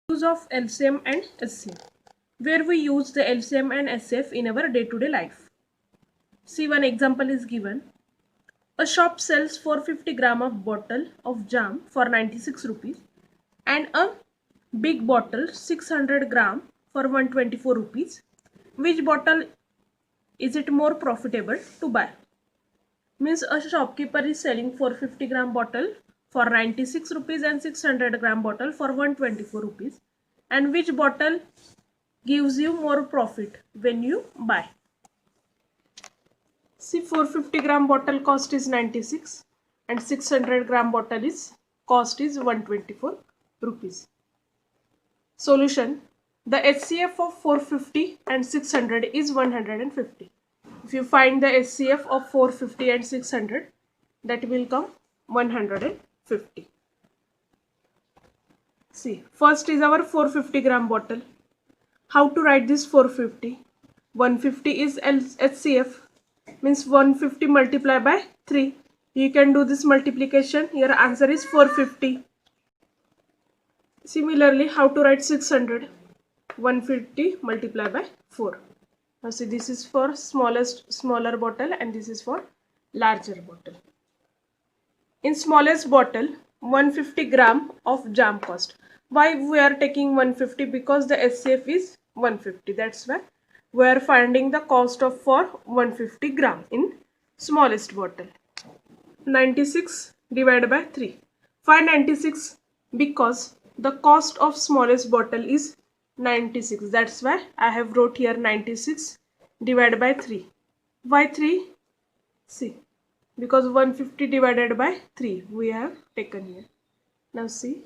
Use of LCM and SCF, where we use the LCM and SCF in our day-to-day life. See, one example is given. A shop sells 450 gram of bottle of jam for 96 rupees and a big bottle 600 gram for 124 rupees. Which bottle is it more profitable to buy? Means a shopkeeper is selling 450 gram bottle for 96 rupees and 600 gram bottle for 124 rupees. And which bottle gives you more profit when you buy? See, 450 gram bottle cost is 96 and 600 gram bottle is cost is 124 rupees. Solution: the HCF of 450 and 600 is 150. If you find the HCF of 450 and 600, that will come 150. See, first is our 450 gram bottle. How to write this 450? 150 is HCF, means 150 multiplied by 3. You can do this multiplication. Your answer is 450. Similarly, how to write 600? 150 multiplied by 4. Now see, this is for smaller bottle and this is for larger bottle. In smallest bottle, 150 gram of jam cost. Why we are taking 150? Because the HCF is 150. That's why we are finding the cost of for 150 gram in smallest bottle. 96 divided by 3. Find 96 because the cost of smallest bottle is 96. That's why I have wrote here 96 divided by 3. Why 3? See, because 150 divided by 3 we have taken here. Now see,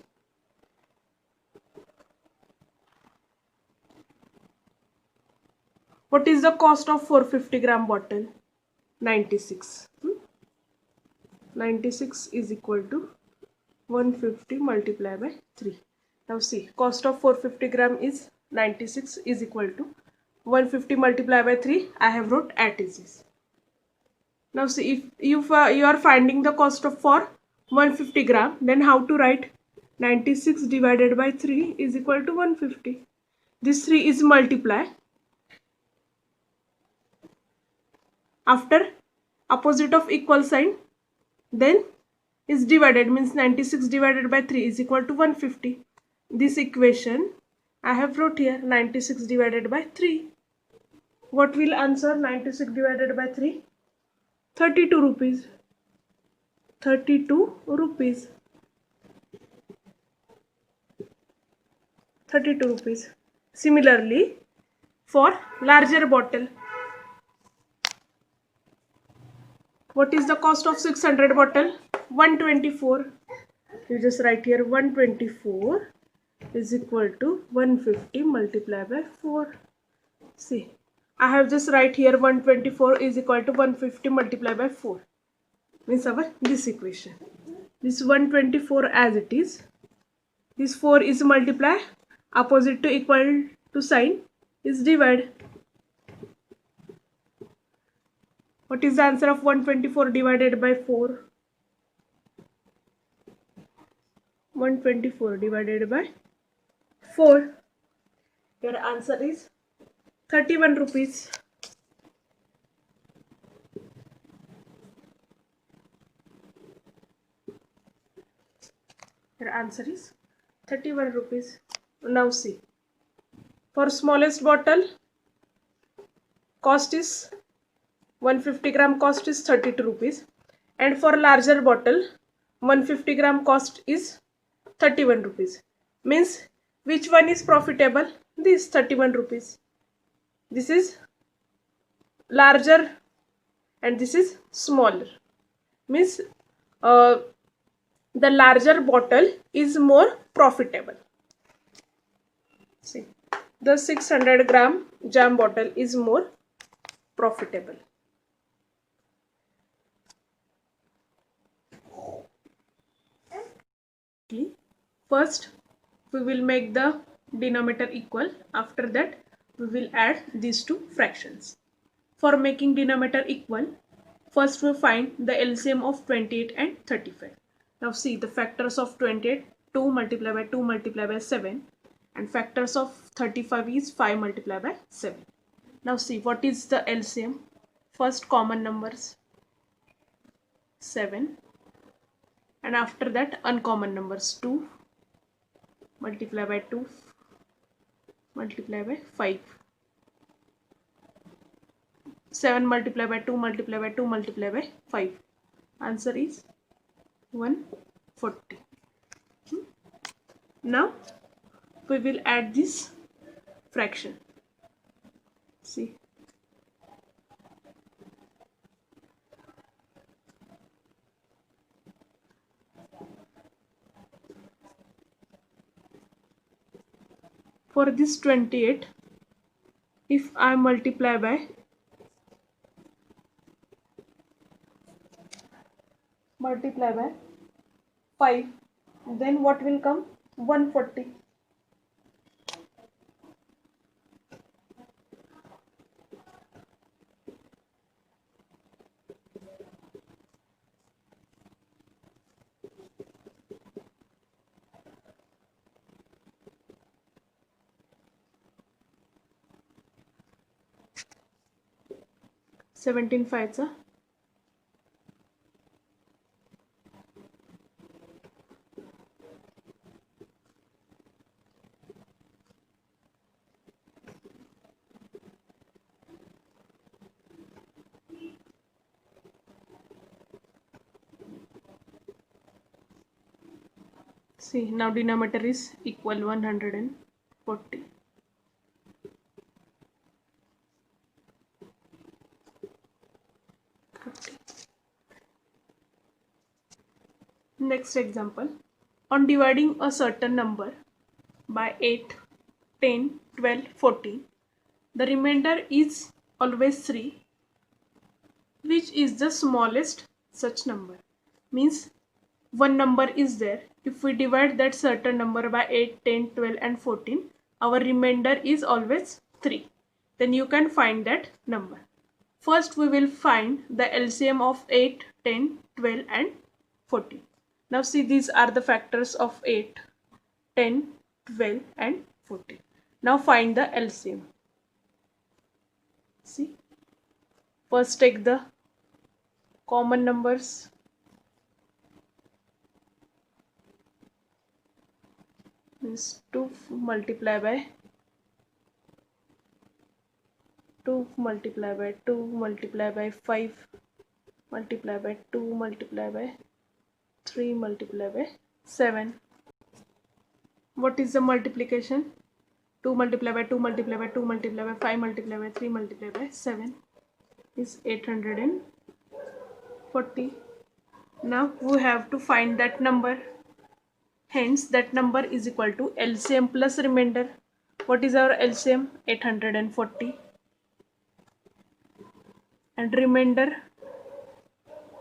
what is the cost of 450 gram bottle? 96. 96 is equal to 150 multiplied by 3. Now see, cost of 450 gram is 96 is equal to 150 multiplied by 3. I have wrote at is. Now see, if you are finding the cost of for 150 gram, then how to write 96 divided by 3 is equal to 150. This 3 is multiply. After opposite of equal sign, then is divided, means 96 divided by 3 is equal to 150. This equation I have wrote here 96 divided by 3. What will answer 96 divided by 3? 32 rupees. 32 rupees. 32 rupees. Similarly, for larger bottle, what is the cost of 600 bottle? 124. You just write here 124 is equal to 150 multiplied by 4. See, I have just write here 124 is equal to 150 multiplied by 4. Means our this equation. This 124 as it is. This 4 is multiply. Opposite to equal to sign is divide. What is the answer of 124 divided by 4? 124 divided by 4. Your answer is 31 rupees. Your answer is 31 rupees. Now see, for smallest bottle, cost is 150 gram cost is 32 rupees, and for larger bottle 150 gram cost is 31 rupees. Means which one is profitable? This 31 rupees. This is larger and this is smaller. Means the larger bottle is more profitable. See, the 600 gram jam bottle is more profitable. First, we will make the denominator equal. After that, we will add these two fractions. For making denominator equal, first we find the LCM of 28 and 35. Now see the factors of 28, 2 multiplied by 2 multiplied by 7. and factors of 35 is 5 multiplied by 7. Now see what is the LCM. First common numbers 7, and after that uncommon numbers 2 multiply by 2 multiply by 5. 7 multiply by 2 multiply by 2 multiply by 5. Answer is 140. Now we will add this fraction. See, for this 28, if I multiply by 5, then what will come? 140. Seventeen fives are 'See, now denominator is equal 140. Next example. On dividing a certain number by 8, 10, 12, 14, the remainder is always 3. Which is the smallest such number? Means one number is there. If we divide that certain number by 8, 10, 12 and 14, our remainder is always 3. Then you can find that number. First we will find the LCM of 8, 10, 12 and 14. Now see, these are the factors of 8, 10, 12 and 14. Now find the LCM. See, first take the common numbers. Means 2 multiply by 2 multiply by 2 multiply by 5 multiply by 2 multiply by 3 multiply by 7. What is the multiplication? 2 multiply by 2 multiply by 2 multiply by 5 multiply by 3 multiply by 7 is 840. Now we have to find that number. Hence that number is equal to LCM plus remainder. What is our LCM? 840. And remainder,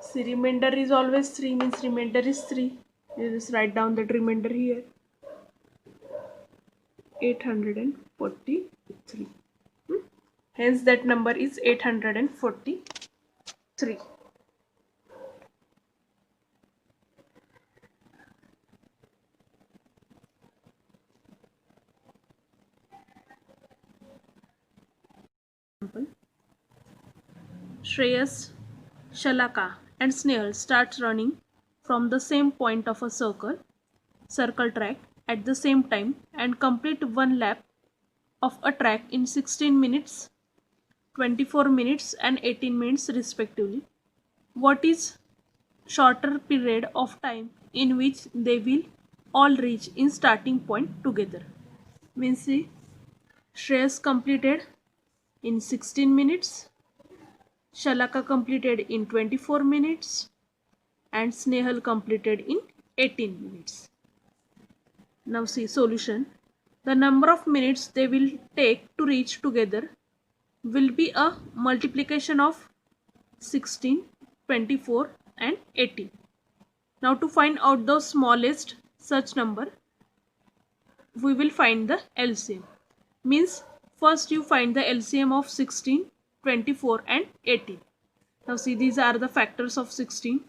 see, remainder is always 3, means remainder is 3. You just write down that remainder here. 843. Hence that number is 843. Shreyas, Shalaka and Snehal starts running from the same point of a circle track at the same time and complete one lap of a track in 16 minutes, 24 minutes and 18 minutes respectively. What is shorter period of time in which they will all reach in starting point together? Means see, Shreyas completed in 16 minutes, Shalaka completed in 24 minutes and Snehal completed in 18 minutes. Now see solution. The number of minutes they will take to reach together will be a multiplication of 16, 24 and 18. Now to find out the smallest such number, we will find the LCM. Means first you find the LCM of 16, 24 and 18. Now see, these are the factors of 16,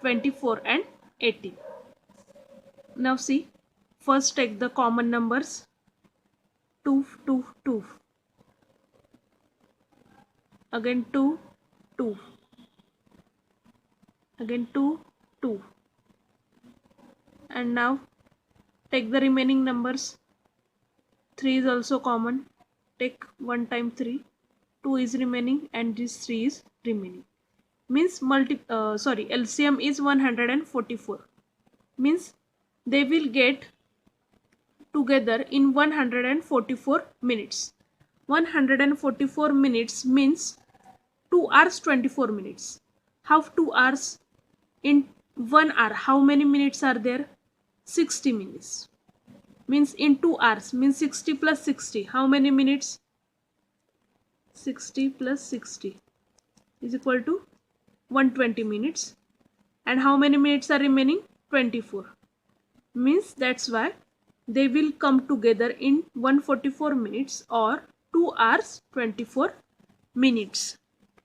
24 and 18. Now see, first take the common numbers 2, 2, 2. Again 2, 2. Again 2, 2. And now take the remaining numbers. 3 is also common. Take 1 time 3. 2 is remaining and this 3 is remaining. Means LCM is 144. Means they will get together in 144 minutes. 144 minutes means 2 hours 24 minutes. How 2 hours? In 1 hour, how many minutes are there? 60 minutes. Means in 2 hours, means 60 plus 60. How many minutes? 60 plus 60 is equal to 120 minutes. And how many minutes are remaining? 24. Means that's why they will come together in 144 minutes or 2 hours 24 minutes.